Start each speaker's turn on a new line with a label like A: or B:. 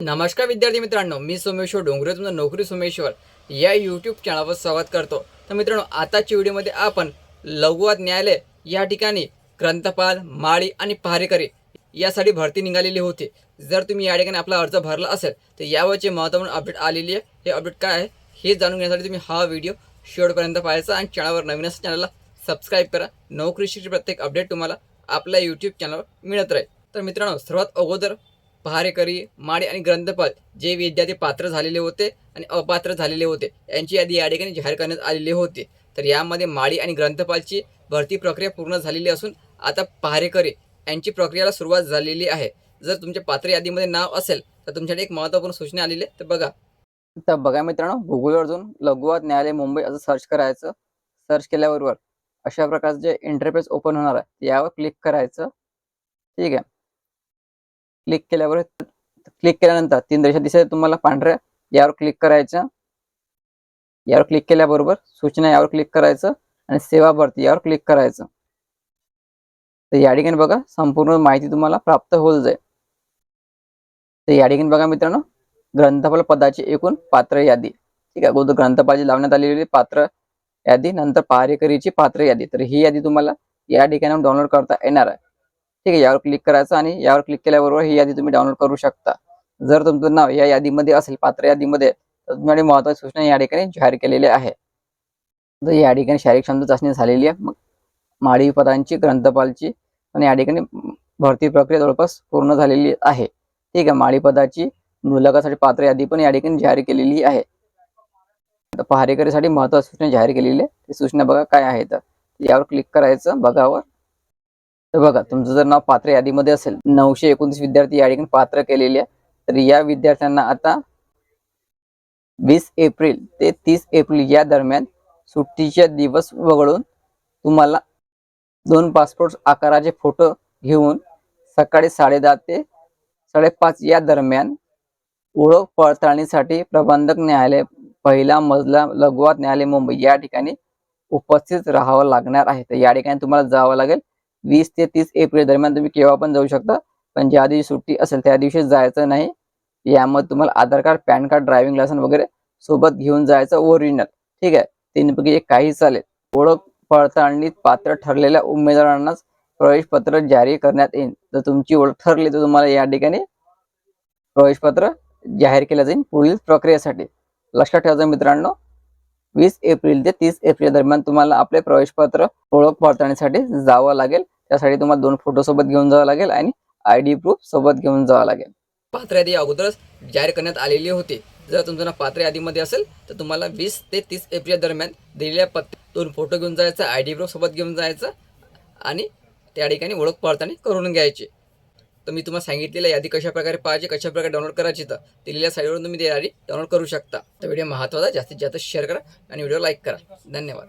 A: नमस्कार विद्यार्थी मित्रांनो, मी सोमेश्वर डोंगरे तुमचं नोकरी सोमेश्वर या यूट्यूब चॅनलवर स्वागत करतो। तर मित्रांनो, आताच्या व्हिडिओमध्ये आपण लघुवाद न्यायालय या ठिकाणी ग्रंथपाल, माळी आणि पहारेकरी यासाठी भरती निघालेली होती। जर तुम्ही या ठिकाणी आपला अर्ज भरला असेल तर यावरची महत्त्वपूर्ण अपडेट आलेली आहे। हे अपडेट काय आहे हे जाणून घेण्यासाठी तुम्ही हा व्हिडिओ शेवटपर्यंत पाहायचा आणि चॅनलवर नवीन असेल चॅनलला सबस्क्राईब करा। नोकरीची प्रत्येक अपडेट तुम्हाला आपल्या यूट्यूब चॅनलवर मिळत राहील। तर मित्रांनो, सर्वात अगोदर पहारेकरी, माळी आणि ग्रंथपाल जे विद्यार्थी पात्र झालेले होते आणि अपात्र झालेले होते यांची यादी या ठिकाणी जाहीर करण्यात आलेली होती। तर यामध्ये माळी आणि ग्रंथपालची भरती प्रक्रिया पूर्ण झालेली असून आता पहारेकरी यांची प्रक्रियेला सुरुवात झालेली आहे। जर तुमच्या पात्र यादीमध्ये नाव असेल तर तुमच्याकडे एक महत्त्वपूर्ण सूचना आलेली आहे, तर बघा मित्रांनो, गुगलवर जाऊन लघुवाद न्यायालय मुंबई असं सर्च करायचं। सर्च केल्याबरोबर अशा प्रकारचे जे इंटरफेस ओपन होणार आहे यावर क्लिक करायचं। ठीक आहे, क्लिक केल्यानंतर तीन रेषा दिसेल तुम्हाला पांढऱ्या, यावर क्लिक करायचं। यावर क्लिक केल्याबरोबर सूचना यावर क्लिक करायचं आणि सेवा भरती यावर क्लिक करायचं। तर या ठिकाणी बघा संपूर्ण माहिती तुम्हाला प्राप्त होईल जाईल। तर या ठिकाणी बघा मित्रांनो, ग्रंथपाल पदाची एकूण पात्र यादी। ठीक आहे, अगोदर ग्रंथपालची लावण्यात आलेली पात्र यादी, नंतर पहारेकरीची पात्र यादी। तर ही यादी तुम्हाला या ठिकाणी डाउनलोड करता येणार आहे। ठीक आहे, यावर क्लिक करायचं आणि यावर क्लिक केल्याबरोबर ही यादी तुम्ही डाउनलोड करू शकता। जर तुमचं नाव या यादीमध्ये असेल, पात्र यादीमध्ये, तर तुम्हाला महत्त्वाची सूचना या ठिकाणी जाहीर केलेली आहे। तर या ठिकाणी शारीरिक क्षमता चाचणी झालेली आहे। मग माळी पदांची, ग्रंथपालची आणि या ठिकाणी भरती प्रक्रिया जवळपास पूर्ण झालेली आहे। ठीक आहे, माळी पदाची मुलाखतीसाठी पात्र यादी पण या ठिकाणी जाहीर केलेली आहे। तर पहारेकरीसाठी महत्त्वाची सूचना जाहीर केलेली आहे। ती सूचना बघा काय आहे, तर यावर क्लिक करायचं बघावर। तर बघा, तुमचं जर नाव पात्र यादीमध्ये असेल, 929 विद्यार्थी या ठिकाणी पात्र केलेले आहे। तर या विद्यार्थ्यांना आता 20 एप्रिल ते 30 एप्रिल या दरम्यान सुट्टीचे दिवस वगळून तुम्हाला 2 पासपोर्ट आकाराचे फोटो घेऊन सकाळी 10:30 ते 5:30 या दरम्यान ओळख पडताळणीसाठी प्रबंधक न्यायालय, पहिला मजला, लघुवाद न्यायालय मुंबई या ठिकाणी उपस्थित राहावं लागणार आहे। तर या ठिकाणी तुम्हाला जावं लागेल। 20 ते 30 एप्रिल दरम्यान तुम्ही केव्हा पण जाऊ शकता, पण ज्या दिवशी सुट्टी असेल त्या दिवशी जायचं नाही। यामध्ये तुम्हाला Aadhaar card, PAN card, driving licence वगैरे सोबत घेऊन जायचं ओरिजिनल। ठीक आहे, तीनपैकी एक काही चालेल। ओळख पडताळणीत पात्र ठरलेल्या उमेदवारांनाच प्रवेशपत्र जारी करण्यात येईल। जर तुमची ओळख ठरली तर तुम्हाला या ठिकाणी प्रवेशपत्र जाहीर केलं जाईल पुढील प्रक्रियेसाठी। लक्षात ठेवायचं मित्रांनो, 20 एप्रिल ते 30 एप्रिल दरम्यान तुम्हाला आपले प्रवेशपत्र ओळख पडताळणीसाठी जावं लागेल। त्यासाठी तुम्हाला 2 फोटो सोबत घेऊन जावं लागेल आणि ID प्रूफ सोबत घेऊन जावं लागेल। पात्र यादी अगोदरच जाहीर करण्यात आलेली होती। जर तुमचं नाव पात्र यादीमध्ये असेल तर तुम्हाला 20 ते 30 एप्रिल दरम्यान दिलेल्या पत्त्यावर 2 फोटो घेऊन जायचं, ID प्रूफ सोबत घेऊन जायचं आणि त्या ठिकाणी ओळख पडताळणी करून घ्यायची। तर मी तुम्हाला सांगितलेलं यादी कशाप्रकारे पाहायची, कशाप्रकारे डाउनलोड करायची, तर दिलेल्या साईटवरून तुम्ही ती यादी डाउनलोड करू शकता। तर व्हिडिओ महत्त्वाचा, जास्तीत जास्त शेअर करा आणि व्हिडिओ लाईक करा। धन्यवाद।